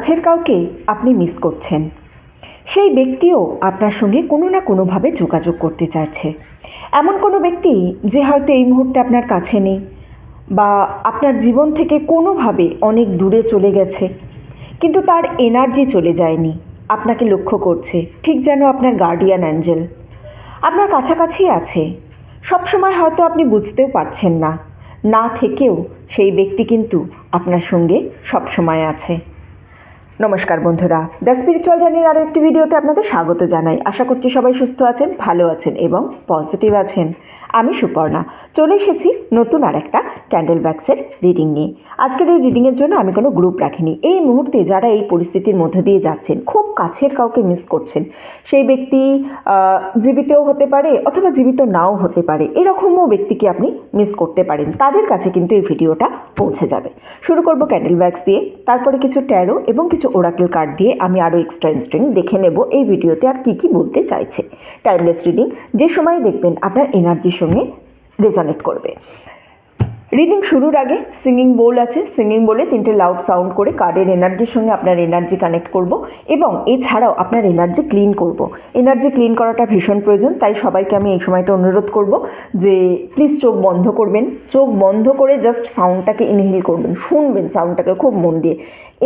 কাছের কাউকে আপনি মিস করছেন, সেই ব্যক্তিও আপনার সঙ্গে কোনো না কোনোভাবে যোগাযোগ করতে চাইছে। এমন কোনো ব্যক্তি যে হয়তো এই মুহূর্তে আপনার কাছে নেই বা আপনার জীবন থেকে কোনোভাবে অনেক দূরে চলে গেছে, কিন্তু তার এনার্জি চলে যায়নি, আপনাকে লক্ষ্য করছে, ঠিক যেন আপনার গার্ডিয়ান অ্যাঞ্জেল আপনার কাছাকাছি আছে। সবসময় হয়তো আপনি বুঝতেও পারছেন না, না থেকেও সেই ব্যক্তি কিন্তু আপনার সঙ্গে সবসময় আছে। নমস্কার বন্ধুরা, দ্য স্পিরিচুয়াল জার্নির আরও একটি ভিডিওতে আপনাদের স্বাগত জানাই। আশা করছি সবাই সুস্থ আছেন, ভালো আছেন এবং পজিটিভ আছেন। আমি সুপর্ণা চলে এসেছি নতুন আর একটা ক্যান্ডেল ব্যাক্সের রিডিং নিয়ে। আজকের এই রিডিংয়ের জন্য আমি কোনো গ্রুপ রাখিনি। এই মুহূর্তে যারা এই পরিস্থিতির মধ্যে দিয়ে যাচ্ছেন, খুব কাছের কাউকে মিস করছেন, সেই ব্যক্তি জীবিতও হতে পারে অথবা জীবিত নাও হতে পারে, এরকমও ব্যক্তিকে আপনি মিস করতে পারেন, তাদের কাছে কিন্তু এই ভিডিওটা পৌঁছে যাবে। শুরু করব ক্যান্ডেল ব্যাক্স দিয়ে, তারপরে কিছু ট্যারো এবং কিছু ওরাকেল কার্ড দিয়ে আমি আরও এক্সট্রা ইনস্ট্রিং দেখে নেব এই ভিডিওতে আর কী বলতে চাইছে। টাইমলেস রিডিং, যে সময় দেখবেন আপনার এনার্জির সঙ্গে রেজনেট করবে। রিডিং শুরুর আগে সিঙ্গিং বোল আছে, সিঙ্গিং বোলে 3টে লাউড সাউন্ড করে কার্ডের এনার্জির সঙ্গে আপনার এনার্জি কানেক্ট করব এবং এছাড়াও আপনার এনার্জি ক্লিন করব। এনার্জি ক্লিন করাটা ভীষণ প্রয়োজন, তাই সবাইকে আমি এই সময়টা অনুরোধ করব যে প্লিজ চোখ বন্ধ করবেন, চোখ বন্ধ করে জাস্ট সাউন্ডটাকে ইনহেল করবেন, শুনবেন সাউন্ডটাকে খুব মন দিয়ে।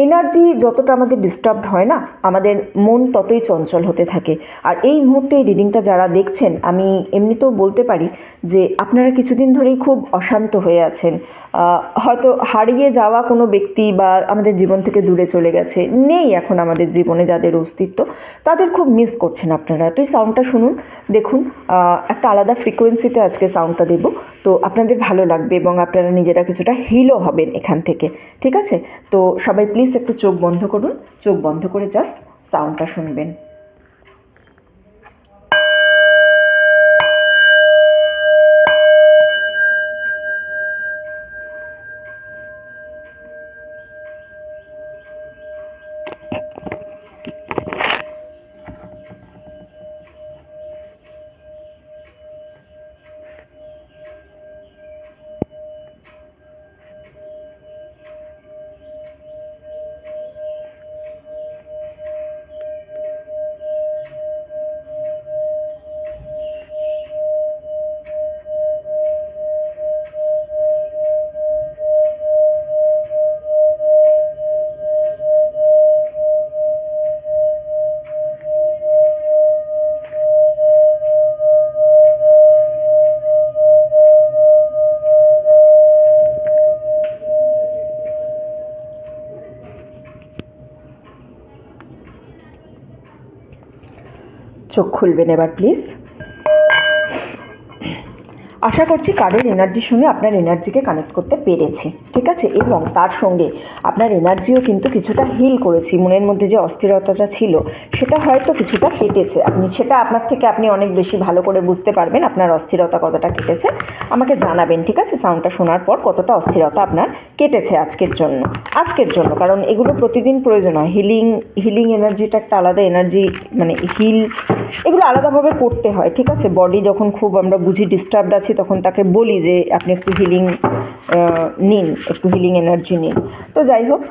এনার্জি যতটা আমাদের ডিস্টার্বড হয় না, আমাদের মন ততই চঞ্চল হতে থাকে। আর এই মুহূর্তে এই রিডিংটা যারা দেখছেন, আমি এমনিতেও বলতে পারি যে আপনারা কিছুদিন ধরেই খুব অশান্ত হয়ে আছেন। হয়তো হারিয়ে যাওয়া কোনো ব্যক্তি বা আমাদের জীবন থেকে দূরে চলে গেছে, নেই এখন আমাদের জীবনে যাদের অস্তিত্ব, তাদের খুব মিস করছেন আপনারা। তো এই সাউন্ডটা শুনুন, দেখুন একটা আলাদা ফ্রিকোয়েন্সিতে আজকে সাউন্ডটা দেব, তো আপনাদের ভালো লাগবে এবং আপনারা নিজেরা কিছুটা হিলও হবেন এখান থেকে। ঠিক আছে, তো সবাই প্লিজ একটু চোখ বন্ধ করুন, চোখ বন্ধ করে জাস্ট সাউন্ডটা শুনবেন। চোখ খুলবেন এবার প্লিজ। আশা করছি কার্ডের এনার্জির সঙ্গে আপনার এনার্জিকে কানেক্ট করতে পেরেছি, ঠিক আছে, এবং তার সঙ্গে আপনার এনার্জিও কিন্তু কিছুটা হিল করেছি। মনের মধ্যে যে অস্থিরতাটা ছিল সেটা হয়তো কিছুটা কেটেছে, সেটা আপনার থেকে আপনি অনেক বেশি ভালো করে বুঝতে পারবেন আপনার অস্থিরতা কতটা কেটেছে। আমাকে জানাবেন, ঠিক আছে, সাউন্ডটা শোনার পর কতটা অস্থিরতা আপনার কেটেছে আজকের জন্য, কারণ এগুলো প্রতিদিন প্রয়োজন হয়। হিলিং এনার্জিটা একটা আলাদা এনার্জি, মানে এগুলো আলাদাভাবে করতে হয়, ঠিক আছে। বডি যখন খুব আমরা বুঝি ডিস্টার্বড আছে, তখন তাকে বলি যে আপনি একটু হিলিং নিন, একটু হিলিং এনার্জি নিন। তো যাই হোক,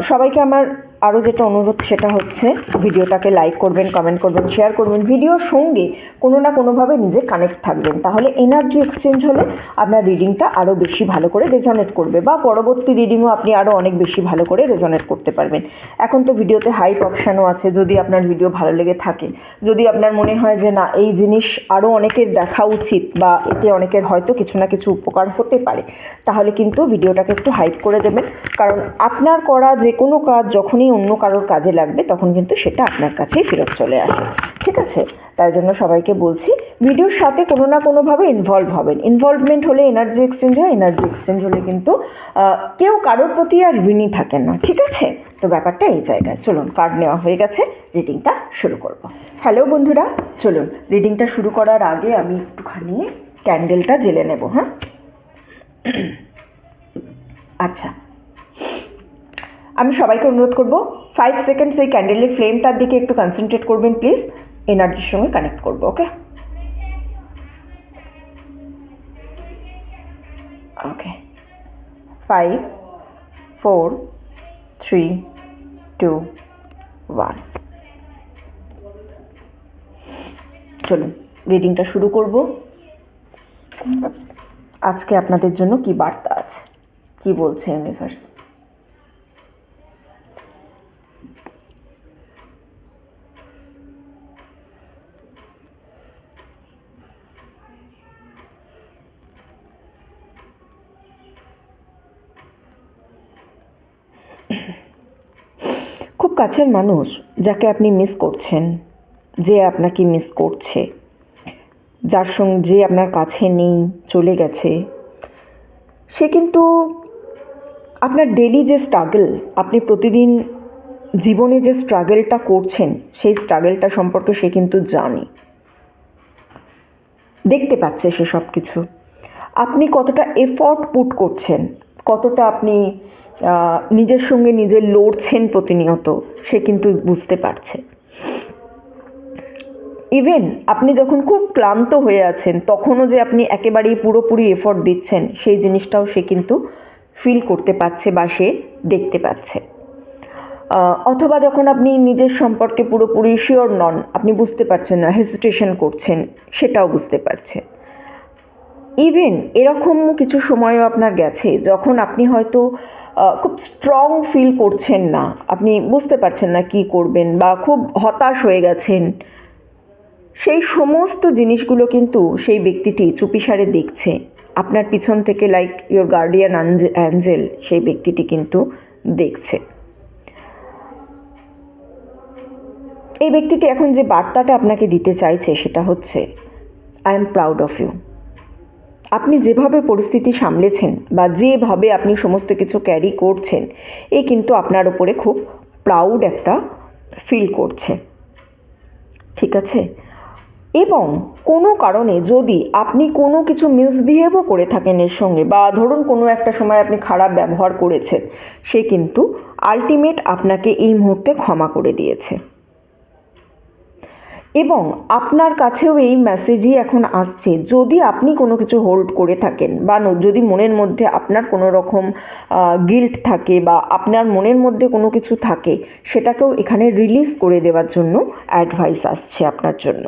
সবাইকে আমার আরও যেটা অনুরোধ সেটা হচ্ছে ভিডিওটাকে লাইক করবেন, কমেন্ট করবেন, শেয়ার করবেন, ভিডিওর সঙ্গে কোনো না কোনোভাবে নিজে কানেক্ট থাকবেন, তাহলে এনার্জি এক্সচেঞ্জ হলে আপনার রিডিংটা আরও বেশি ভালো করে রেজনেট করবে বা পরবর্তী রিডিংও আপনি আরও অনেক বেশি ভালো করে রেজনেট করতে পারবেন। এখন তো ভিডিওতে হাইপ অপশানও আছে, যদি আপনার ভিডিও ভালো লেগে থাকে, যদি আপনার মনে হয় যে না এই জিনিস আরও অনেকের দেখা উচিত বা এতে অনেকের হয়তো কিছু না কিছু উপকার হতে পারে, তাহলে কিন্তু ভিডিওটাকে একটু হাইপ করে দেবেন, কারণ আপনার করা যে কোনো কাজ যখনই অন্য কারোর কাজে লাগবে তখন কিন্তু সেটা আপনার কাছেই ফেরত চলে আসে, ঠিক আছে। তাই জন্য সবাইকে বলছি ভিডিওর সাথে কোনো না কোনোভাবে ইনভলভ হবেন। ইনভলভমেন্ট হলে এনার্জি এক্সচেঞ্জ হয়, এনার্জি এক্সচেঞ্জ হলে কিন্তু কেউ কারোর প্রতি আর ঋণী থাকেন না, ঠিক আছে। তো ব্যাপারটা এই জায়গায়। চলুন, কার্ড নেওয়া হয়ে গেছে, রিডিংটা শুরু করব। হ্যালো বন্ধুরা, চলুন রিডিংটা শুরু করার আগে আমি একটুখানি ক্যান্ডেলটা জ্বেলে নেব। হ্যাঁ, আচ্ছা, আমি সবাইকে অনুরোধ করব 5 সেকেন্ডস এই ক্যান্ডেলের ফ্লেমটার দিকে একটু কনসেন্ট্রেট করবেন প্লিজ, এনার্জির সঙ্গে কানেক্ট করবো। ওকে ওকে 5 4 3 2 1। চলুন রিডিংটা শুরু করব। আজকে আপনাদের জন্য কি বার্তা আছে, কি বলছে ইউনিভার্স। খুব কাছের মানুষ যাকে আপনি মিস করছেন, যে আপনাকে মিস করছে, যার সঙ্গে যে আপনার কাছে নেই, চলে গেছে, সে কিন্তু আপনার ডেলি যে স্ট্রাগল, আপনি প্রতিদিন জীবনে যে স্ট্রাগলটা করছেন, সেই স্ট্রাগলটা সম্পর্কে সে কিন্তু জানে, দেখতে পাচ্ছে সে সব কিছু। আপনি কতটা এফর্ট পুট করছেন, কতটা আপনি নিজের সঙ্গে নিজে লড়ছেন প্রতিনিয়ত, সে কিন্তু বুঝতে পারছে। ইভেন আপনি যখন খুব ক্লান্ত হয়ে আছেন, তখনও যে আপনি একেবারেই পুরোপুরি এফর্ট দিচ্ছেন, সেই জিনিসটাও সে কিন্তু ফিল করতে পারছে বা সে দেখতে পাচ্ছে। অথবা যখন আপনি নিজের সম্পর্কে পুরোপুরি শিওর নন, আপনি বুঝতে পারছেন না, হেজিটেশন করছেন, সেটাও বুঝতে পারছে। ইভেন এরকম কিছু সময়ও আপনার গেছে যখন আপনি হয়তো খুব স্ট্রং ফিল করছেন না, আপনি বুঝতে পারছেন না কি করবেন, বা খুব হতাশ হয়ে গেছেন। সেই সমস্ত জিনিসগুলো কিন্তু সেই ব্যক্তিটি চুপিসারে দেখছে আপনার পিছন থেকে, লাইক ইয়োর গার্ডিয়ান অ্যাঞ্জেল, সেই ব্যক্তিটি কিন্তু দেখছে। এই ব্যক্তিটি এখন যে বার্তাটা আপনাকে দিতে চাইছে সেটা হচ্ছে, I am proud of you. আপনি যেভাবে পরিস্থিতি সামলেছেন বা যেভাবে আপনি সমস্ত কিছু ক্যারি করছেন, এ কিন্তু আপনার উপরে খুব প্রাউড একটা ফিল করছে, ঠিক আছে? এবং কোনো কারণে যদি আপনি কোনো কিছু মিসবিহেভও করে থাকেন এর সঙ্গে, বা ধরুন কোনো একটা সময় আপনি খারাপ ব্যবহার করেছেন, সে কিন্তু আলটিমেট আপনাকে এই মুহূর্তে ক্ষমা করে দিয়েছে। এবং আপনার কাছেও এই মেসেজই এখন আসছে, যদি আপনি কোনো কিছু হোল্ড করে থাকেন, বা যদি মনের মধ্যে আপনার কোনো রকম গিল্ট থাকে, বা আপনার মনের মধ্যে কোনো কিছু থাকে, সেটাকেও এখানে রিলিজ করে দেওয়ার জন্য অ্যাডভাইস আসছে আপনার জন্য।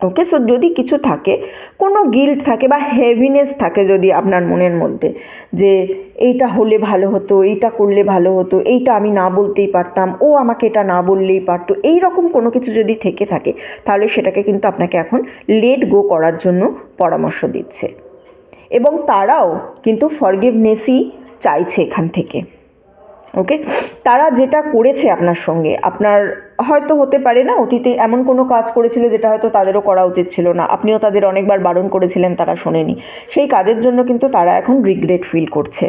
ওকে, সো যদি কিছু থাকে, কোনো গিল্ট থাকে বা হেভিনেস থাকে যদি আপনার মনের মধ্যে, যে এইটা হলে ভালো হতো, এইটা করলে ভালো হতো, এইটা আমি না বলতেই পারতাম, ও আমাকে এটা না বললেই পারতো, এই রকম কোনো কিছু যদি থেকে থাকে, তাহলে সেটাকে কিন্তু আপনাকে এখন লেট গো করার জন্য পরামর্শ দিচ্ছে। এবং তারাও কিন্তু ফরগিভনেসই চাইছে এখান থেকে। ওকে, তারা যেটা করেছে আপনার সঙ্গে, আপনার হয়তো হতে পারে না অতীতে এমন কোনো কাজ করেছিল যেটা হয়তো তাদেরও করা উচিত ছিল না, আপনিও তাদের অনেকবার বারণ করেছিলেন, তারা শোনেনি, সেই কাজের জন্য কিন্তু তারা এখন রিগ্রেট ফিল করছে।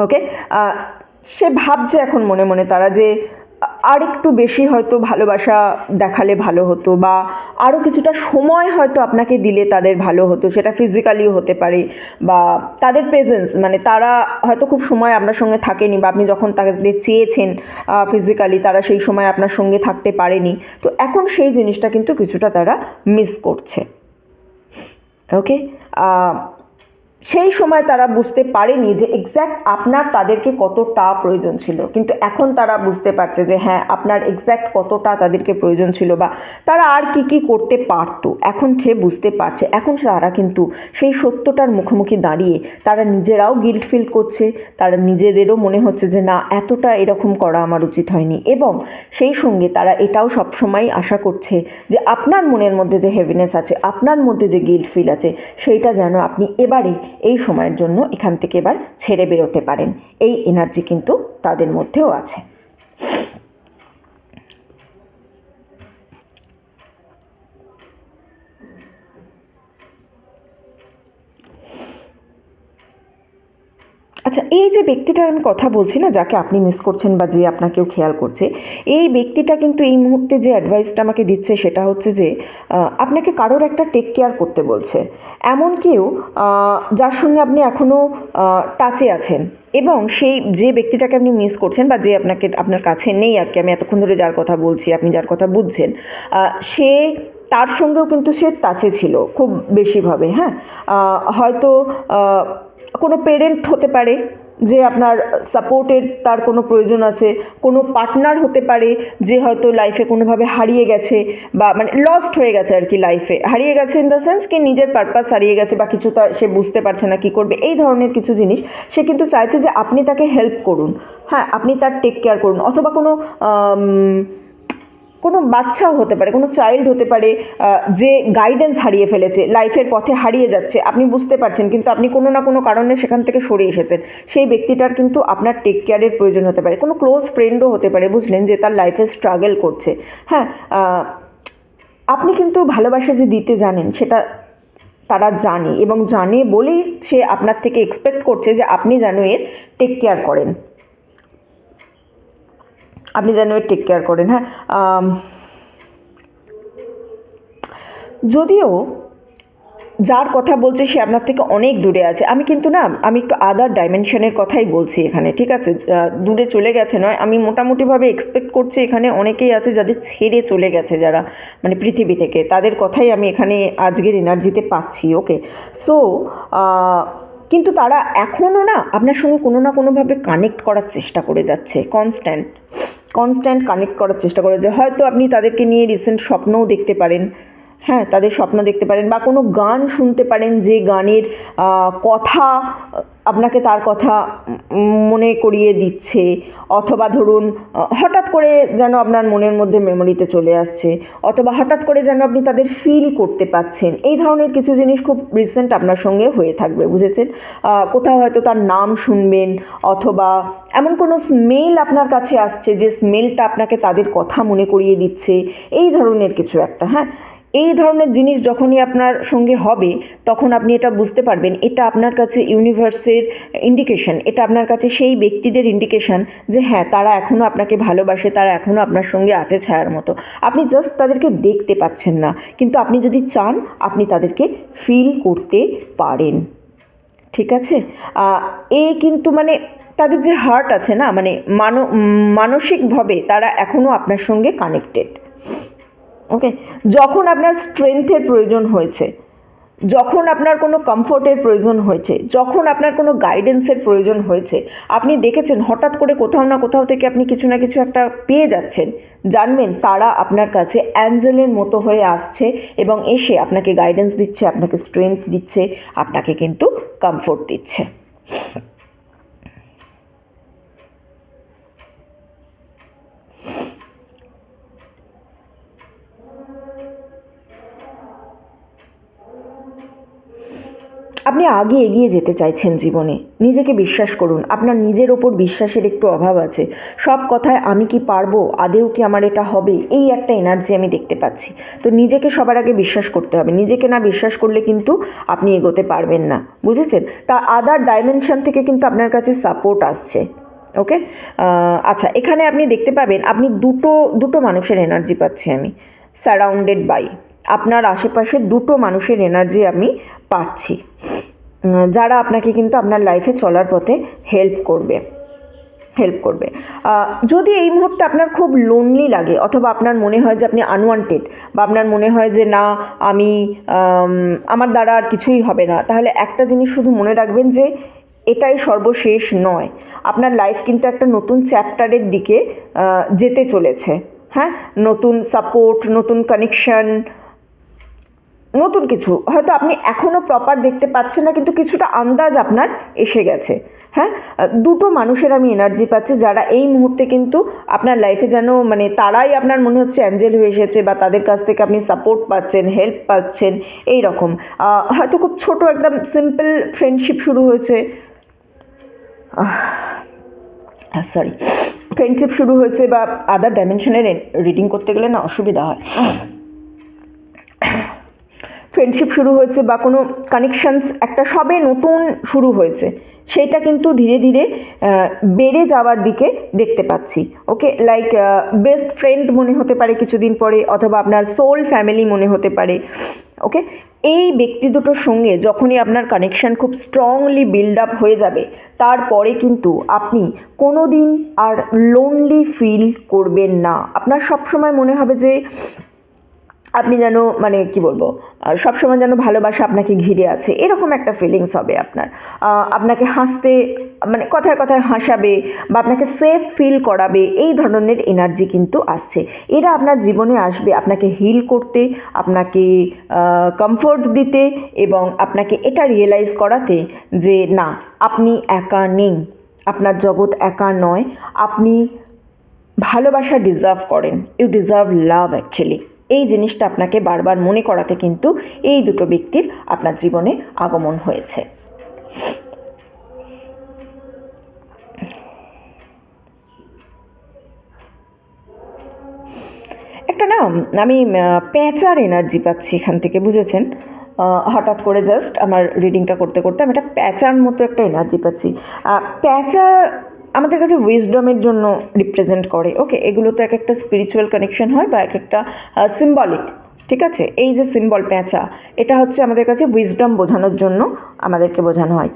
ওকে, সে ভাবছে এখন মনে মনে তারা যে আর একটু বেশি হয়তো ভালোবাসা দেখালে ভালো হতো, বা আরও কিছুটা সময় হয়তো আপনাকে দিলে তাদের ভালো হতো, সেটা ফিজিক্যালিও হতে পারে, বা তাদের প্রেজেন্স, মানে তারা হয়তো খুব সময় আপনার সঙ্গে থাকেনি, বা আপনি যখন তাদের চেয়েছেন ফিজিক্যালি, তারা সেই সময় আপনার সঙ্গে থাকতে পারেনি, তো এখন সেই জিনিসটা কিন্তু কিছুটা তারা মিস করছে। ওকে, সেই সময় তারা বুঝতে পারেনি যে এক্স্যাক্ট আপনার তাদেরকে কতটা প্রয়োজন ছিল, কিন্তু এখন তারা বুঝতে পারছে যে হ্যাঁ, আপনার এক্স্যাক্ট কতটা তাদেরকে প্রয়োজন ছিল, বা তারা আর কি কি করতে পারতো, এখন সে বুঝতে পারছে। এখন তারা কিন্তু সেই সত্যটার মুখোমুখি দাঁড়িয়ে তারা নিজেরাও গিল্ট ফিল করছে, তারা নিজেদেরও মনে হচ্ছে যে না, এতটা এরকম করা আমার উচিত হয়নি, এবং সেই সঙ্গে তারা এটাও সবসময় আশা করছে যে আপনার মনের মধ্যে যে হেভিনেস আছে, আপনার মধ্যে যে গিল্ট ফিল আছে, সেইটা যেন আপনি এবারে এই সময়ের জন্য এখান থেকে এবার ছেড়ে বেরোতে পারেন। এই এনার্জি কিন্তু তাদের মধ্যেও আছে। আচ্ছা, এই যে ব্যক্তিটার আমি কথা বলছি না, যাকে আপনি মিস করছেন বা যে আপনাকেও খেয়াল করছে, এই ব্যক্তিটা কিন্তু এই মুহূর্তে যে অ্যাডভাইসটা আমাকে দিচ্ছে সেটা হচ্ছে যে আপনাকে কারোর একটা টেক কেয়ার করতে বলছে। এমন কেউ যার সঙ্গে আপনি এখনও টাচে আছেন, এবং সেই যে ব্যক্তিটাকে আপনি মিস করছেন, বা যে আপনার কাছে নেই আর কি, আমি এতক্ষণ ধরে যার কথা বলছি, আপনি যার কথা বুঝছেন, সে তার সঙ্গেও কিন্তু সে টাচে ছিল খুব বেশিভাবে। হ্যাঁ, হয়তো কোনো পেরেন্ট হতে পারে, যে আপনার সাপোর্টের তার কোনো প্রয়োজন আছে, কোনো পার্টনার হতে পারে যে হয়তো লাইফে কোনোভাবে হারিয়ে গেছে বা মানে লস্ট হয়ে গেছে আর কি, লাইফে হারিয়ে গেছে ইন দ্য সেন্স কি নিজের পারপাস হারিয়ে গেছে বা কিছুটা সে বুঝতে পারছে না কী করবে, এই ধরনের কিছু জিনিস সে কিন্তু চাইছে যে আপনি তাকে হেল্প করুন। হ্যাঁ, আপনি তার টেক কেয়ার করুন, অথবা কোনো বাচ্চাও হতে পারে, কোনো চাইল্ড হতে পারে যে গাইডেন্স হারিয়ে ফেলেছে, লাইফের পথে হারিয়ে যাচ্ছে, আপনি বুঝতে পারছেন কিন্তু আপনি কোনো না কোনো কারণে সেখান থেকে সরে এসেছেন, সেই ব্যক্তিটার কিন্তু আপনার টেক কেয়ারের প্রয়োজন হতে পারে। কোনো ক্লোজ ফ্রেন্ডও হতে পারে, বুঝলেন, যে তার লাইফে স্ট্রাগল করছে। হ্যাঁ, আপনি কিন্তু ভালোবাসা যে দিতে জানেন সেটা তারা জানে, এবং জানে বলেই সে আপনার থেকে এক্সপেক্ট করছে যে আপনি যেন এর টেক কেয়ার করেন, আপনি যেন এর টেক কেয়ার করেন। হ্যাঁ, যদিও যার কথা বলছে সে আপনার থেকে অনেক দূরে আছে, আমি একটু আদার ডাইমেনশনের কথাই বলছি এখানে, ঠিক আছে? দূরে চলে গেছে নয়, আমি মোটামুটিভাবে এক্সপেক্ট করছি এখানে অনেকেই আছে যাদের ছেড়ে চলে গেছে, যারা মানে পৃথিবী থেকে, তাদের কথাই আমি এখানে আজকের এনার্জিতে পাচ্ছি। ওকে, সো কিন্তু তারা এখনও না আপনার সঙ্গে কোনো না কোনোভাবে কানেক্ট করার চেষ্টা করে যাচ্ছে, কনস্ট্যান্ট কানেক্ট করার চেষ্টা করে যাচ্ছে। হয়তো আপনি তাদেরকে নিয়ে রিসেন্ট স্বপ্নও দেখতে পারেন, হ্যাঁ, তাদের স্বপ্ন দেখতে পারেন, বা কোনো গান শুনতে পারেন যে গানের কথা আপনাকে তার কথা মনে করিয়ে দিচ্ছে, অথবা ধরুন হঠাৎ করে যেন আপনার মনের মধ্যে মেমোরিতে চলে আসছে, অথবা হঠাৎ করে যেন আপনি তাদের ফিল করতে পাচ্ছেন। এই ধরনের কিছু জিনিস খুব রিসেন্ট আপনার সঙ্গে হয়ে থাকবে, বুঝেছেন? কোথাও হয়তো তার নাম শুনবেন, অথবা এমন কোনো স্মেল আপনার কাছে আসছে যে স্মেলটা আপনাকে তাদের কথা মনে করিয়ে দিচ্ছে, এই ধরনের কিছু একটা। হ্যাঁ, এই ধরনের জিনিস যখনই আপনার সঙ্গে হবে তখন আপনি এটা বুঝতে পারবেন এটা আপনার কাছে ইউনিভার্সের ইন্ডিকেশন, এটা আপনার কাছে সেই ব্যক্তিদের ইন্ডিকেশন যে হ্যাঁ, তারা এখনও আপনাকে ভালোবাসে, তারা এখনও আপনার সঙ্গে আছে ছায়ার মতো। আপনি জাস্ট তাদেরকে দেখতে পাচ্ছেন না, কিন্তু আপনি যদি চান আপনি তাদেরকে ফিল করতে পারেন, ঠিক আছে? কিন্তু মানে তাদের যে হার্ট আছে না, মানে মানসিকভাবে তারা এখনও আপনার সঙ্গে কানেক্টেড। ওকে, যখন আপনার স্ট্রেংথের প্রয়োজন হয়েছে, যখন আপনার কোনো কমফোর্টের প্রয়োজন হয়েছে, যখন আপনার কোনো গাইডেন্সের প্রয়োজন হয়েছে, আপনি দেখেছেন হঠাৎ করে কোথাও না কোথাও থেকে আপনি কিছু না কিছু একটা পেয়ে যাচ্ছেন, জানবেন তারা আপনার কাছে অ্যাঞ্জেলের মতো হয়ে আসছে এবং এসে আপনাকে গাইডেন্স দিচ্ছে, আপনাকে স্ট্রেংথ দিচ্ছে, আপনাকে কিন্তু কমফোর্ট দিচ্ছে। আপনি আগে এগিয়ে যেতে চাইছেন জীবনে, নিজেকে বিশ্বাস করুন, আপনার নিজের ওপর বিশ্বাসের একটু অভাব আছে, সব কথায় আমি কি পারবো, আদেও কি আমার এটা হবে, এই একটা এনার্জি আমি দেখতে পাচ্ছি। তো নিজেকে সবার আগে বিশ্বাস করতে হবে, নিজেকে না বিশ্বাস করলে কিন্তু আপনি এগোতে পারবেন না, বুঝেছেন? তা আদার ডাইমেনশন থেকে কিন্তু আপনার কাছে সাপোর্ট আসছে। ওকে, আচ্ছা, এখানে আপনি দেখতে পাবেন আপনি দুটো মানুষের এনার্জি পাচ্ছি আমি, সারাউন্ডেড বাই, আপনার আশেপাশে দুটো মানুষের এনার্জি আমি পাচ্ছি, যারা আপনাকে কিন্তু আপনার লাইফে চলার পথে হেল্প করবে। যদি এই মুহূর্তে আপনার খুব লোনলি লাগে, অথবা আপনার মনে হয় যে আপনি আনওয়ান্টেড, বা আপনার মনে হয় যে না আমি আমার দ্বারা আর কিছুই হবে না, তাহলে একটা জিনিস শুধু মনে রাখবেন যে এটাই সর্বশেষ নয়, আপনার লাইফ কিন্তু একটা নতুন চ্যাপ্টারের দিকে যেতে চলেছে। হ্যাঁ, নতুন সাপোর্ট, নতুন কানেকশন, নতুন কিছু হয়তো আপনি এখনও প্রপার দেখতে পাচ্ছেন না, কিন্তু কিছুটা আন্দাজ আপনার এসে গেছে। হ্যাঁ, দুটো মানুষের আমি এনার্জি পাচ্ছি যারা এই মুহূর্তে কিন্তু আপনার লাইফে যেন মানে তারাই আপনার মনে হচ্ছে অ্যাঞ্জেল হয়ে এসেছে, বা তাদের কাছ থেকে আপনি সাপোর্ট পাচ্ছেন, হেল্প পাচ্ছেন, এই রকম। হয়তো খুব ছোট একদম সিম্পল ফ্রেন্ডশিপ শুরু হয়েছে, ফ্রেন্ডশিপ শুরু হয়েছে, বা আদার ডাইমেনশনের রিডিং করতে গেলে না অসুবিধা হয়, ফ্রেন্ডশিপ শুরু হয়েছে বা কোনো কানেকশানস একটা সবে নতুন শুরু হয়েছে, সেইটা কিন্তু ধীরে ধীরে বেড়ে যাওয়ার দিকে দেখতে পাচ্ছি। ওকে, লাইক বেস্ট ফ্রেন্ড মনে হতে পারে কিছুদিন পরে, অথবা আপনার সোল ফ্যামিলি মনে হতে পারে। ওকে, এই ব্যক্তি দুটোর সঙ্গে যখনই আপনার কানেকশান খুব স্ট্রংলি বিল্ড আপ হয়ে যাবে, তারপরে কিন্তু আপনি কোনো দিন আর লোনলি ফিল করবেন না। আপনার সবসময় মনে হবে যে আপনি যেন মানে কি বলবো, সবসময় যেন ভালোবাসা আপনাকে ঘিরে আছে, এরকম একটা ফিলিংস হবে আপনার। আপনাকে হাসতে মানে কথায় কথায় হাসাবে বা আপনাকে সেফ ফিল করাবে, এই ধরনের এনার্জি কিন্তু আসছে। এরা আপনার জীবনে আসবে আপনাকে হিল করতে, আপনাকে কমফোর্ট দিতে এবং আপনাকে এটা রিয়েলাইজ করাতে যে না, আপনি একা নেই, আপনার জগৎ একা নয়, আপনি ভালোবাসা ডিজার্ভ করেন, ইউ ডিজার্ভ লাভ অ্যাকচুয়ালি। এই জিনিসটা আপনাকে বারবার মনে করাতে কিন্তু এই দুটো ব্যক্তির আপনার জীবনে আগমন হয়েছে। একটা না আমি প্যাঁচার এনার্জি পাচ্ছি এখান থেকে, বুঝেছেন? হঠাৎ করে জাস্ট আমার রিডিংটা করতে করতে আমি একটা প্যাঁচার মতো একটা এনার্জি পাচ্ছি। প্যাঁচা আমাদের কাছে উইজডমের জন্য রিপ্রেজেন্ট করে। ওকে, এগুলো তো এক একটা স্পিরিচুয়াল কানেকশন হয় বা এক একটা সিম্বলিক, ঠিক আছে? এই যে সিম্বল প্যাঁচা, এটা হচ্ছে আমাদের কাছে উইজডম বোঝানোর জন্য আমাদেরকে বোঝানো হয়।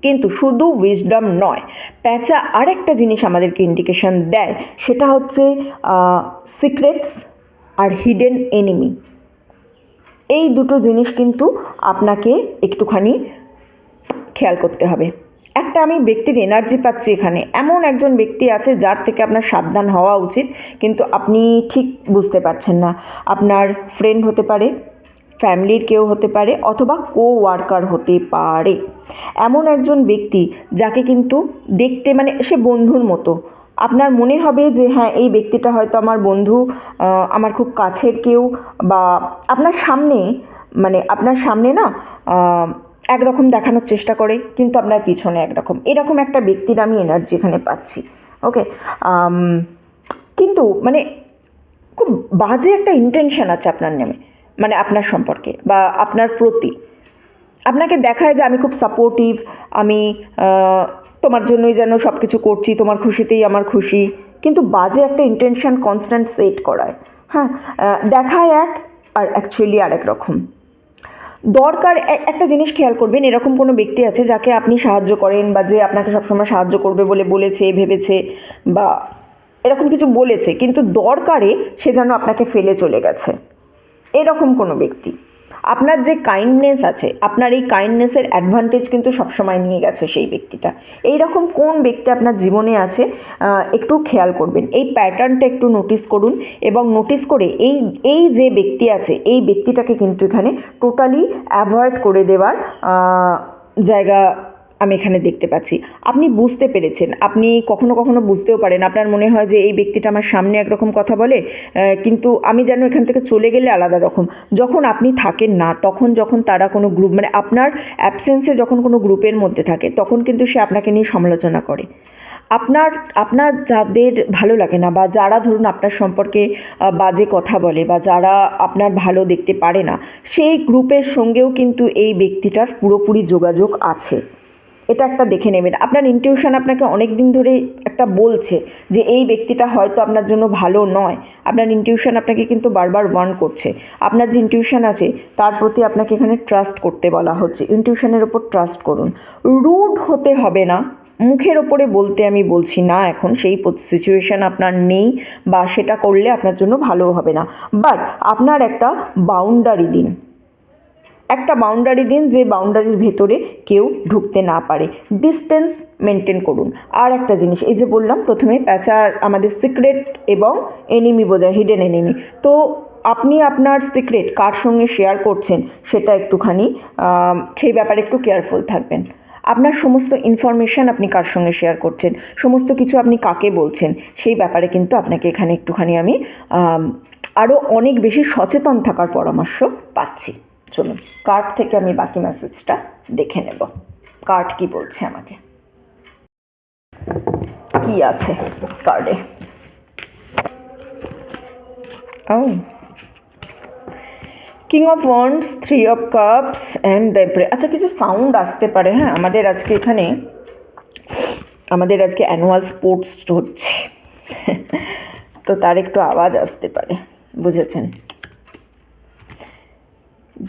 কিন্তু শুধু উইজডম নয়, প্যাঁচা আরেকটা জিনিস আমাদেরকে ইন্ডিকেশন দেয়, সেটা হচ্ছে সিক্রেটস আর হিডেন এনিমি। এই দুটো জিনিস কিন্তু আপনাকে একটুখানি খেয়াল করতে হবে। একটা আমি ব্যক্তির এনার্জি পাচ্ছি এখানে, এমন একজন ব্যক্তি আছে যার থেকে আপনার সাবধান হওয়া উচিত, কিন্তু আপনি ঠিক বুঝতে পারছেন না। আপনার ফ্রেন্ড হতে পারে, ফ্যামিলির কেউ হতে পারে, অথবা কো ওয়ার্কার হতে পারে। এমন একজন ব্যক্তি যাকে কিন্তু দেখতে মানে সে বন্ধুর মতো, আপনার মনে হবে যে হ্যাঁ, এই ব্যক্তিটা হয়তো আমার বন্ধু, আমার খুব কাছের কেউ, বা আপনার সামনে মানে আপনার সামনে না একরকম দেখানোর চেষ্টা করে কিন্তু আপনার পিছনে একরকম, এরকম একটা ব্যক্তির আমি এনার্জি এখানে পাচ্ছি। ওকে, কিন্তু মানে খুব বাজে একটা ইন্টেনশন আছে আপনার নামে, মানে আপনার সম্পর্কে বা আপনার প্রতি। আপনাকে দেখায় যে আমি খুব সাপোর্টিভ, আমি তোমার জন্যই যেন সব কিছু করছি, তোমার খুশিতেই আমার খুশি, কিন্তু বাজে একটা ইন্টেনশন কনস্ট্যান্ট সেট করায়। হ্যাঁ, দেখায় এক আর অ্যাকচুয়ালি আরেক রকম। দরকার একটা জিনিস খেয়াল করবেন, এরকম কোনো ব্যক্তি আছে যাকে আপনি সাহায্য করেন বা যে আপনাকে সবসময় সাহায্য করবে বলে বলেছে, ভেবেছে বা এরকম কিছু বলেছে, কিন্তু দরকারে সে যেন আপনাকে ফেলে চলে গেছে, এরকম কোনো ব্যক্তি। আপনার যে কাইন্ডনেস আছে, আপনার এই কাইন্ডনেসের অ্যাডভান্টেজ কিন্তু সবসময় নিয়ে গেছে সেই ব্যক্তিটা। এই রকম কোন ব্যক্তি আপনার জীবনে আছে একটু খেয়াল করবেন, এই প্যাটার্নটা একটু নোটিস করুন এবং নোটিস করে এই এই যে ব্যক্তি আছে এই ব্যক্তিটাকে কিন্তু এখানে টোটালি অ্যাভয়েড করে দেওয়ার জায়গা আমি এখানে দেখতে পাচ্ছি। আপনি বুঝতে পেরেছেন, আপনি কখনো কখনো বুঝতেও পারেন, আপনার মনে হয় যে এই ব্যক্তিটা আমার সামনে একরকম কথা বলে, কিন্তু আমি যেন এখান থেকে চলে গেলে আলাদা রকম। যখন আপনি থাকেন না, তখন যখন তারা কোনো গ্রুপ মানে আপনার অ্যাবসেন্সে যখন কোনো গ্রুপের মধ্যে থাকে, তখন কিন্তু সে আপনাকে নিয়ে সমালোচনা করে। আপনার আপনার যাদের ভালো লাগে না বা যারা ধরুন আপনার সম্পর্কে বাজে কথা বলে বা যারা আপনার ভালো দেখতে পারে না, সেই গ্রুপের সঙ্গেও কিন্তু এই ব্যক্তিটার পুরোপুরি যোগাযোগ আছে। এটা একটা দেখে নেবেন। আপনার ইনটিউশন আপনাকে অনেক দিন ধরে একটা বলছে যে এই ব্যক্তিটা হয়তো আপনার জন্য ভালো নয়। আপনার ইনটিউশন আপনাকে কিন্তু বারবার ওয়ার্ন করছে। আপনার যে ইনটিউশন আছে তার প্রতি আপনাকে এখানে ট্রাস্ট করতে বলা হচ্ছে। ইনটিউশনের ওপর ট্রাস্ট করুন। রুড হতে হবে না, মুখের ওপরে বলতে আমি বলছি না, এখন সেই সিচুয়েশান আপনার নেই বা সেটা করলে আপনার জন্য ভালোও হবে না। বাট আপনার একটা বাউন্ডারি দিন, একটা বাউন্ডারি দিন যে বাউন্ডারির ভেতরে কেউ ঢুকতে না পারে। ডিস্টেন্স মেনটেন করুন। আর একটা জিনিস, এই যে বললাম প্রথমে প্যাঁচার আমাদের সিক্রেট এবং এনিমি বোঝায়, হিডেন এনিমি। তো আপনি আপনার সিক্রেট কার সঙ্গে শেয়ার করছেন সেটা একটুখানি সেই ব্যাপারে একটু কেয়ারফুল থাকবেন। আপনার সমস্ত ইনফরমেশান আপনি কার সঙ্গে শেয়ার করছেন, সমস্ত কিছু আপনি কাকে বলছেন, সেই ব্যাপারে কিন্তু আপনাকে এখানে একটুখানি আমি আরও অনেক বেশি সচেতন থাকার পরামর্শ পাচ্ছি। চলুন কার্ড থেকে আমি বাকি মেসেজটা দেখে নেব, কার্ড কি বলছে আমাকে, কি আছে কার্ডে। King of wands, three of cups and the emperor. আচ্ছা, কিছু সাউন্ড আসতে পারে। হ্যাঁ, আমাদের আজকে এখানে অ্যানুয়াল স্পোর্টস হচ্ছে তো তার একটু আওয়াজ আসতে পারে, বুঝেছেন?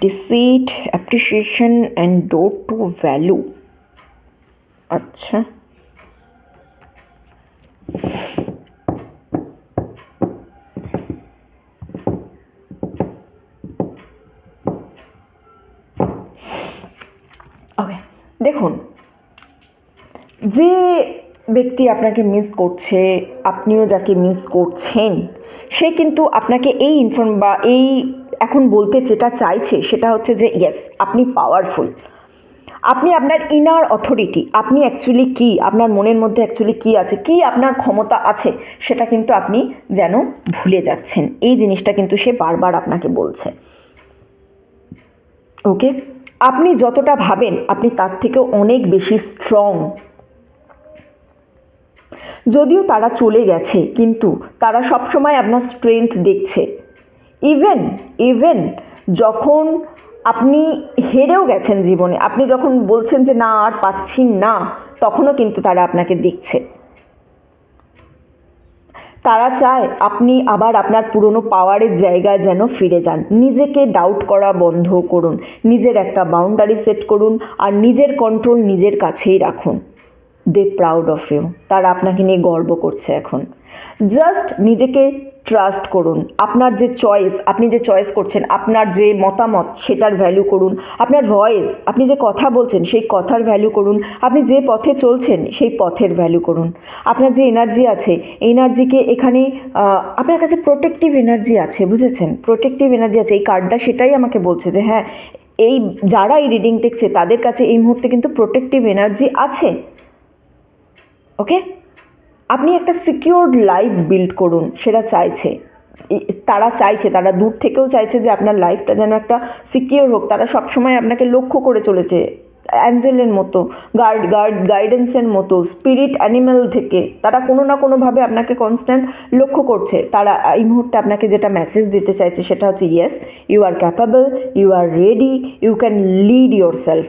Deceit, appreciation and door to value. আচ্ছা, দেখুন, যে ব্যক্তি আপনাকে মিস করছে, আপনিও যাকে মিস করছেন, সে কিন্তু আপনাকে এই এই এখন বলতে যেটা চাইছে সেটা হচ্ছে যে ইয়েস, আপনি পাওয়ারফুল, আপনি আপনার ইনার অথরিটি, আপনি অ্যাকচুয়ালি কী, আপনার মনের মধ্যে অ্যাকচুয়ালি কী আছে, কী আপনার ক্ষমতা আছে, সেটা কিন্তু আপনি যেন ভুলে যাচ্ছেন। এই জিনিসটা কিন্তু সে বারবার আপনাকে বলছে। ওকে, আপনি যতটা ভাবেন আপনি তার থেকেও অনেক বেশি স্ট্রং। যদিও তারা চলে গেছে কিন্তু তারা সবসময় আপনার স্ট্রেংথ দেখছে। ইভেন ইভেন যখন আপনি হেরেও গেছেন জীবনে, আপনি যখন বলছেন যে না আর পাচ্ছি না, তখনও কিন্তু তারা আপনাকে দেখছে। তারা চায় আপনি আবার আপনার পুরনো পাওয়ারের জায়গায় যেন ফিরে যান। নিজেকে ডাউট করা বন্ধ করুন, নিজের একটা বাউন্ডারি সেট করুন, আর নিজের কন্ট্রোল নিজের কাছেই রাখুন। দে প্রাউড অফ ইউ, তারা আপনাকে নিয়ে গর্ব করছে এখন। জাস্ট নিজেকে ট্রাস্ট করুন। আপনার যে চয়েস, আপনি যে চয়েস করছেন, আপনার যে মতামত সেটার ভ্যালু করুন। আপনার ভয়েস, আপনি যে কথা বলছেন সেই কথার ভ্যালু করুন। আপনি যে পথে চলছেন সেই পথের ভ্যালু করুন। আপনার যে এনার্জি আছে, এনার্জিকে এখানে আপনার কাছে প্রোটেক্টিভ এনার্জি আছে, বুঝেছেন? প্রোটেক্টিভ এনার্জি আছে। এই কার্ডটা সেটাই আমাকে বলছে যে হ্যাঁ, এই যারা এই রিডিং দেখছে তাদের কাছে এই মুহূর্তে কিন্তু প্রোটেক্টিভ এনার্জি আছে। ওকে, আপনি একটা সিকিউরড লাইফ বিল্ড করুন, সেটা চাইছে তারা, চাইছে তারা দূর থেকেও চাইছে যে আপনার লাইফটা যেন একটা সিকিউর হোক। তারা সবসময় আপনাকে লক্ষ্য করে চলেছে, অ্যাঞ্জেলের মতো, গাইডেন্সের মতো, স্পিরিট অ্যানিম্যাল থেকে তারা কোনো না কোনোভাবে আপনাকে কনস্ট্যান্ট লক্ষ্য করছে। তারা এই মুহূর্তে আপনাকে যেটা মেসেজ দিতে চাইছে সেটা হচ্ছে yes, you are capable, you are ready, you can lead yourself.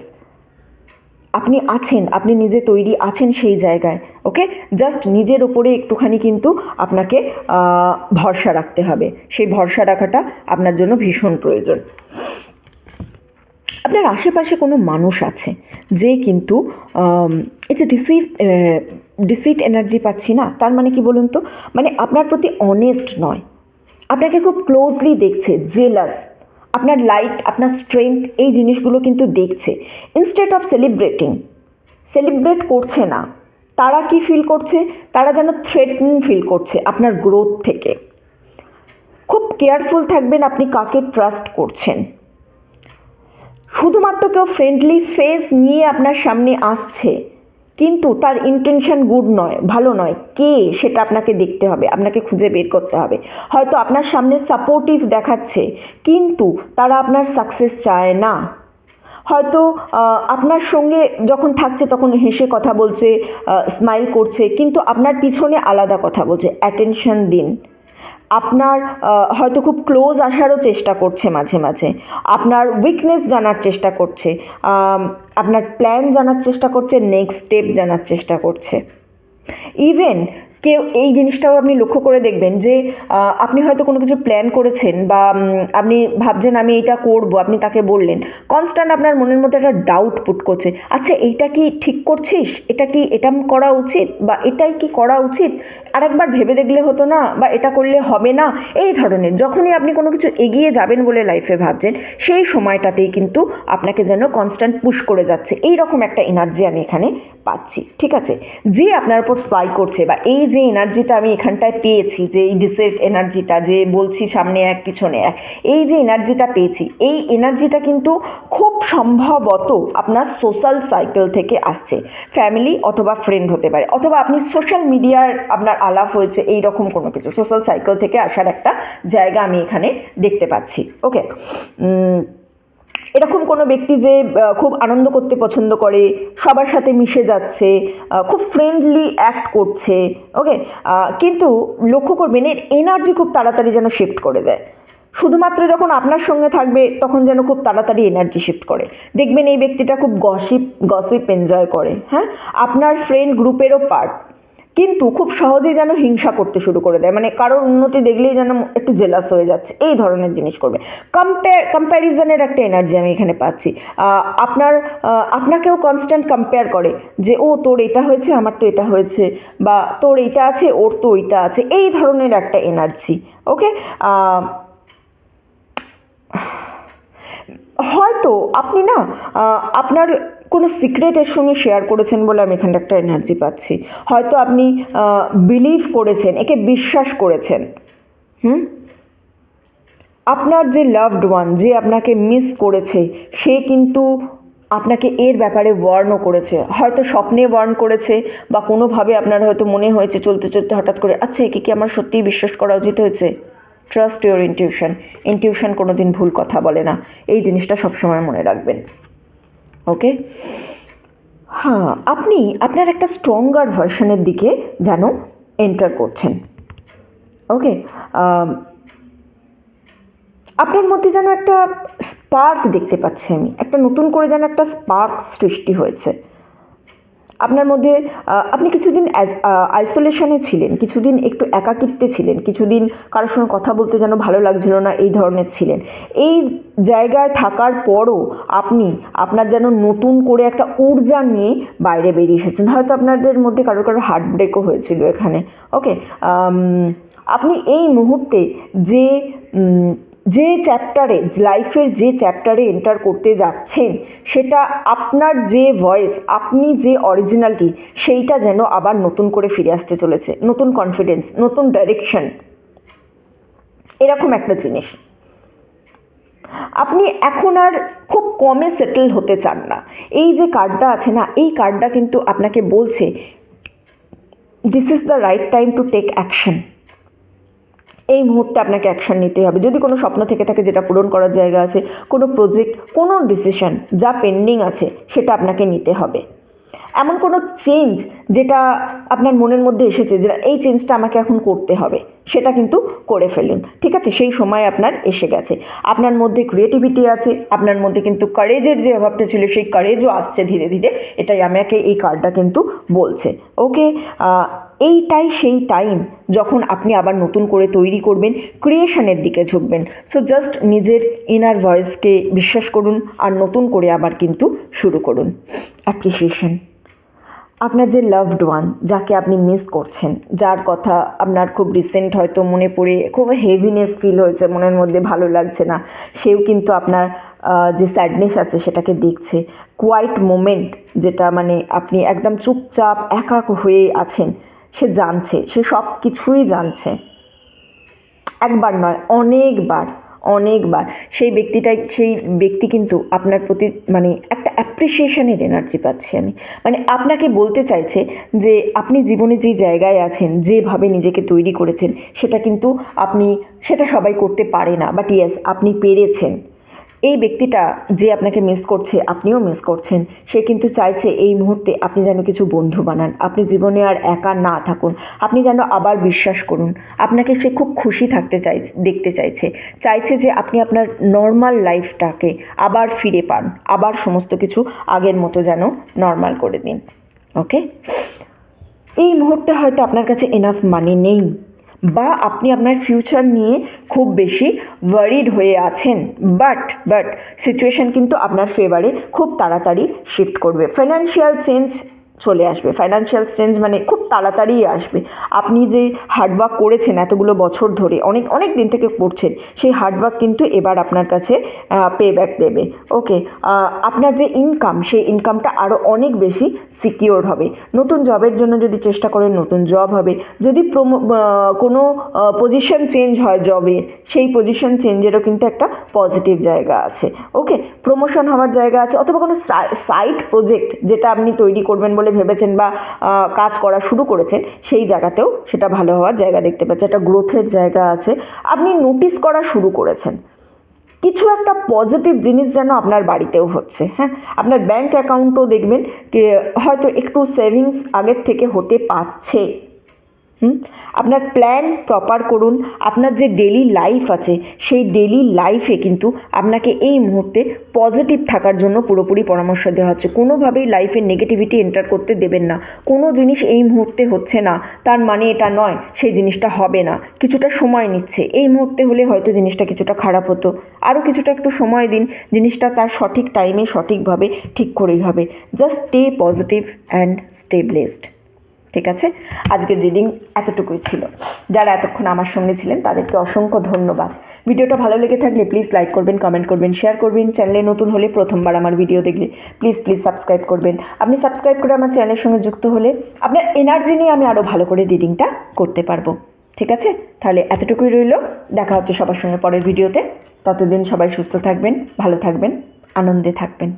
আপনি আছেন, আপনি নিজে তৈরি আছেন সেই জায়গায়। ওকে, জাস্ট নিজের ওপরে একটুখানি কিন্তু আপনাকে ভরসা রাখতে হবে। সেই ভরসা রাখাটা আপনার জন্য ভীষণ প্রয়োজন। আপনার আশেপাশে কোনো মানুষ আছে যে কিন্তু এই যে ডিসিট এনার্জি পাচ্ছি না, তার মানে কি বলুন তো, মানে আপনার প্রতি অনেস্ট নয়, আপনাকে খুব ক্লোজলি দেখছে, জেলাস, আপনার লাইট, আপনার স্ট্রেংথ, এই জিনিসগুলো কিন্তু দেখছে। ইনস্টেড অফ সেলিব্রেট করছে না। তারা কি ফিল করছে? তারা যেন থ্রেটন ফিল করছে আপনার গ্রোথ থেকে। খুব কেয়ারফুল থাকবেন আপনি কাকে ট্রাস্ট করছেন। শুধুমাত্র কেউ ফ্রেন্ডলি ফেস নিয়ে আপনার সামনে আসছে কিন্তু তার ইন্টেনশন গুড নয়, ভালো নয়, কে সেটা আপনাকে দেখতে হবে, আপনাকে খুঁজে বের করতে হবে। হয়তো আপনার সামনে সাপোর্টিভ দেখাচ্ছে কিন্তু তারা আপনার সাকসেস চায় না। হয়তো আপনার সঙ্গে যখন থাকছে তখন হেসে কথা বলছে, স্মাইল করছে, কিন্তু আপনার পিছনে আলাদা কথা বলছে। অ্যাটেনশন দিন। আপনার হয়তো খুব ক্লোজ আসারও চেষ্টা করছে মাঝে মাঝে, আপনার উইকনেস জানার চেষ্টা করছে, আপনার প্ল্যান জানার চেষ্টা করছে, নেক্সট স্টেপ জানার চেষ্টা করছে। ইভেন কেউ এই জিনিসটাও আপনি লক্ষ্য করে দেখবেন যে আপনি হয়তো কোনো কিছু প্ল্যান করেছেন বা আপনি ভাবছেন আমি এটা করব, আপনি তাকে বললেন, কনস্ট্যান্ট আপনার মনের মধ্যে একটা ডাউট পুট করছে, আচ্ছা এইটা কি ঠিক করছিস, এটা কি এটা করা উচিত, বা এটাই কি করা উচিত, আরেকবার ভেবে দেখলে হতো না, বা এটা করলে হবে না। এই ধরনের যখনই আপনি কোনো কিছু এগিয়ে যাবেন বলে লাইফে ভাবছেন, সেই সময়টাতেই কিন্তু আপনাকে যেন কনস্ট্যান্ট পুশ করে যাচ্ছে, এই রকম একটা এনার্জি আমি এখানে পাচ্ছি। ঠিক আছে, যে আপনার উপর স্পাই করছে, বা এই যে এনার্জিটা আমি এখানটায় পেয়েছি, যে এই ডিসেট এনার্জিটা, যে বলছি সামনে এক পিছনে এক, এই যে এনার্জিটা পেয়েছি, এই এনার্জিটা কিন্তু খুব সম্ভবত আপনার সোশ্যাল সাইকেল থেকে আসছে। ফ্যামিলি অথবা ফ্রেন্ড হতে পারে, অথবা আপনি সোশ্যাল মিডিয়ার আপনার আলাপ হয়েছে, এই রকম কোনো কিছু সোশ্যাল সাইকেল থেকে আসার একটা জায়গা আমি এখানে দেখতে পাচ্ছি। ওকে, এরকম কোনো ব্যক্তি যে খুব আনন্দ করতে পছন্দ করে, সবার সাথে মিশে যাচ্ছে, খুব ফ্রেন্ডলি অ্যাক্ট করছে। ওকে, কিন্তু লক্ষ্য করবেন এর এনার্জি খুব তাড়াতাড়ি যেন শিফট করে দেয়। শুধুমাত্র যখন আপনার সঙ্গে থাকবে তখন যেন খুব তাড়াতাড়ি এনার্জি শিফট করে। দেখবেন এই ব্যক্তিটা খুব গসিপ এনজয় করে, হ্যাঁ, আপনার ফ্রেন্ড গ্রুপেরও পার্ট, কিন্তু খুব সহজেই যেন হিংসা করতে শুরু করে দেয়, মানে কারোর উন্নতি দেখলেই যেন একটু জেলাস হয়ে যাচ্ছে, এই ধরনের জিনিস করবে। কম্প্যারিজনের একটা এনার্জি আমি এখানে পাচ্ছি। আপনাকেও কনস্ট্যান্ট কম্পেয়ার করে যে ও তোর এটা হয়েছে, আমার তো এটা হয়েছে, বা তোর এইটা আছে, ওর তো ওইটা আছে, এই ধরনের একটা এনার্জি। ওকে, হয়তো আপনি না আপনার কোনো সিক্রেটের সঙ্গে শেয়ার করেছেন বলে আমি এখানটা একটা এনার্জি পাচ্ছি। হয়তো আপনি বিলিভ করেছেন, একে বিশ্বাস করেছেন। আপনার যে লাভড ওয়ান, যে আপনাকে মিস করেছে, সে কিন্তু আপনাকে এর ব্যাপারে ওয়ার্নও করেছে, হয়তো স্বপ্নে ওয়ার্ন করেছে, বা কোনোভাবে আপনার হয়তো মনে হয়েছে চলতে চলতে হঠাৎ করে, আচ্ছা একে কি আমার সত্যিই বিশ্বাস করা উচিত হয়েছে। Trust your intuition. ইনটিউশন কোনো দিন ভুল কথা বলে না, এই জিনিসটা সবসময় মনে রাখবেন। ওকে, হ্যাঁ, আপনি আপনার একটা স্ট্রঙ্গার ভার্সনের দিকে যেন এন্টার করছেন। ওকে, আপনার মধ্যে যেন একটা স্পার্ক দেখতে পাচ্ছি আমি, একটা নতুন করে যেন একটা স্পার্ক সৃষ্টি হয়েছে আপনার মধ্যে। আপনি কিছুদিন আইসোলেশনে ছিলেন, কিছুদিন একটু একাকিত্বে ছিলেন, কিছুদিন কারোর সঙ্গে কথা বলতে যেন ভালো লাগছিল না, এই ধরনের ছিলেন। এই জায়গায় থাকার পরও আপনি আপনার যেন নতুন করে একটা ঊর্জা নিয়ে বাইরে বেরিয়ে এসেছেন। হয়তো আপনাদের মধ্যে কারো কারো হার্ট ব্রেকও হয়েছিল এখানে। ওকে, আপনি এই মুহূর্তে যে চ্যাপ্টারে, লাইফের যে চ্যাপ্টারে এন্টার করতে যাচ্ছেন, সেটা আপনার যে ভয়েস, আপনি যে অরিজিনালিটি, সেইটা যেন আবার নতুন করে ফিরে আসতে চলেছে। নতুন কনফিডেন্স, নতুন ডাইরেকশন, এরকম একটা জিনিস। আপনি এখন আর খুব কমে সেটেল হতে চান না। এই যে কার্ডটা আছে না, এই কার্ডটা কিন্তু আপনাকে বলছে this is the right time to take action. এই মুহূর্তে আপনাকে অ্যাকশন নিতে হবে। যদি কোনো স্বপ্ন থেকে থাকে যেটা পূরণ করার জায়গা আছে, কোনো প্রজেক্ট, কোনো ডিসিশন যা পেন্ডিং আছে, সেটা আপনাকে নিতে হবে। এমন কোনো চেঞ্জ যেটা আপনার মনের মধ্যে এসেছে, যেটা এই চেঞ্জটা আমাকে এখন করতে হবে, সেটা কিন্তু করে ফেলুন। ঠিক আছে, সেই সময় আপনার এসে গেছে। আপনার মধ্যে ক্রিয়েটিভিটি আছে, আপনার মধ্যে কিন্তু কারেজের যে অভাবটা ছিল, সেই কারেজও আসছে ধীরে ধীরে। এটাই আমাকে এই কার্ডটা কিন্তু বলছে। ওকে, এইটাই সেই টাইম যখন আপনি আবার নতুন করে তৈরি করবেন, ক্রিয়েশনের দিকে ঝুঁকবেন। সো জাস্ট নিজের ইনার ভয়েসকে বিশ্বাস করুন আর নতুন করে আবার কিন্তু শুরু করুন। অ্যাপ্রিসিয়েশন। আপনার যে লাভড ওয়ান, যাকে আপনি মিস করছেন, যার কথা আপনার খুব রিসেন্ট হয়তো মনে পড়ে খুব হেভিনেস ফিল হয়েছে, মনের মধ্যে ভালো লাগছে না, সেও কিন্তু আপনার যে স্যাডনেস আছে সেটাকে দেখছে। কোয়াইট মোমেন্ট, যেটা মানে আপনি একদম চুপচাপ একা হয়ে আছেন, সে জানছে, সে সব কিছুই জানছে। একবার নয়, অনেকবার অনেকবার সেই ব্যক্তি কিন্তু আপনার প্রতি মানে একটা অ্যাপ্রিসিয়েশনের এনার্জি পাচ্ছি আমি। মানে আপনাকে বলতে চাইছে যে আপনি জীবনে যে জায়গায় আছেন, যেভাবে নিজেকে তৈরি করেছেন, সেটা কিন্তু সেটা সবাই করতে পারে না, বাট ইয়েস আপনি পেরেছেন। এই ব্যক্তিটা যে আপনাকে মিস করছে, আপনিও মিস করছেন, সে কিন্তু চাইছে এই মুহূর্তে আপনি যেন কিছু বন্ধু বানান, আপনি জীবনে আর একা না থাকুন, আপনি যেন আবার বিশ্বাস করুন। আপনাকে সে খুব খুশি দেখতে চাইছে যে আপনি আপনার নর্মাল লাইফটাকে আবার ফিরে পান, আবার সমস্ত কিছু আগের মতো যেন নর্মাল করে দিন। ওকে, এই মুহূর্তে হয়তো আপনার কাছে এনাফ মানি নেই, বা আপনি আপনার ফিউচার নিয়ে খুব বেশি ওয়ারিড হয়ে আছেন, বাট সিচুয়েশান কিন্তু আপনার ফেভারে খুব তাড়াতাড়ি শিফট করবে। ফাইন্যান্সিয়াল চেঞ্জ চলে আসবে, ফাইন্যান্সিয়াল চেঞ্জ মানে খুব তাড়াতাড়ি আসবে। আপনি যে হার্ডওয়ার্ক করেছেন এতগুলো বছর ধরে, অনেক দিন থেকে করছেন, সেই হার্ডওয়ার্ক কিন্তু এবার আপনার কাছে পে ব্যাক দেবে। ওকে, আপনার যে ইনকাম, সেই ইনকামটা আরও অনেক বেশি সিকিওর হবে। নতুন জবের জন্য যদি চেষ্টা করেন, নতুন জব হবে। যদি কোনো পজিশন চেঞ্জ হয় জবে, সেই পজিশন চেঞ্জেরও কিন্তু একটা পজিটিভ জায়গা আছে। ওকে, প্রমোশন হওয়ার জায়গা আছে, অথবা কোনো সাইড প্রজেক্ট যেটা আপনি তৈরি করবেন বলে ভেবেছেন বা কাজ করা শুরু করেছেন, সেই জায়গাতেও সেটা ভালো হওয়ার জায়গা দেখতে পাচ্ছেন। একটা গ্রোথের জায়গা আছে, আপনি নোটিস করা শুরু করেছেন কিছু একটা পজিটিভ জিনিস যেন আপনার বাড়িতেও হচ্ছে। হ্যাঁ, আপনার ব্যাংক অ্যাকাউন্টও দেখবেন হয়তো একটু সেভিংস আগের থেকে হতে পারছে। আপনার প্ল্যান প্রপার করুন। আপনার যে ডেলি লাইফ আছে, সেই ডেলি লাইফে কিন্তু আপনাকে এই মুহূর্তে পজিটিভ থাকার জন্য পুরোপুরি পরামর্শ দেওয়া হচ্ছে। কোনোভাবেই লাইফে নেগেটিভিটি এন্টার করতে দেবেন না। কোনো জিনিস এই মুহূর্তে হচ্ছে না তার মানে এটা নয় সেই জিনিসটা হবে না, কিছুটা সময় নিচ্ছে। এই মুহূর্তে হলে হয়তো জিনিসটা কিছুটা খারাপ হতো, আরও কিছুটা একটু সময় দিন, জিনিসটা তার সঠিক টাইমে সঠিকভাবে ঠিক করেই হবে। Just stay positive and stay blessed. ঠিক আছে, আজকের রিডিং এতটুকুই ছিল। যারা এতক্ষণ আমার সঙ্গে ছিলেন তাদেরকে অসংখ্য ধন্যবাদ। ভিডিওটা ভালো লেগে থাকলে প্লিজ লাইক করবেন, কমেন্ট করবেন, শেয়ার করবেন। চ্যানেলে নতুন হলে, প্রথমবার আমার ভিডিও দেখলে প্লিজ সাবস্ক্রাইব করবেন। আপনি সাবস্ক্রাইব করে আমার চ্যানেলের সঙ্গে যুক্ত হলে আপনার এনার্জি নিয়ে আমি আরও ভালো করে রিডিংটা করতে পারবো। ঠিক আছে, তাহলে এতটুকুই রইল। দেখা হচ্ছে সবার সঙ্গে পরের ভিডিওতে। ততদিন সবাই সুস্থ থাকবেন, ভালো থাকবেন, আনন্দে থাকবেন।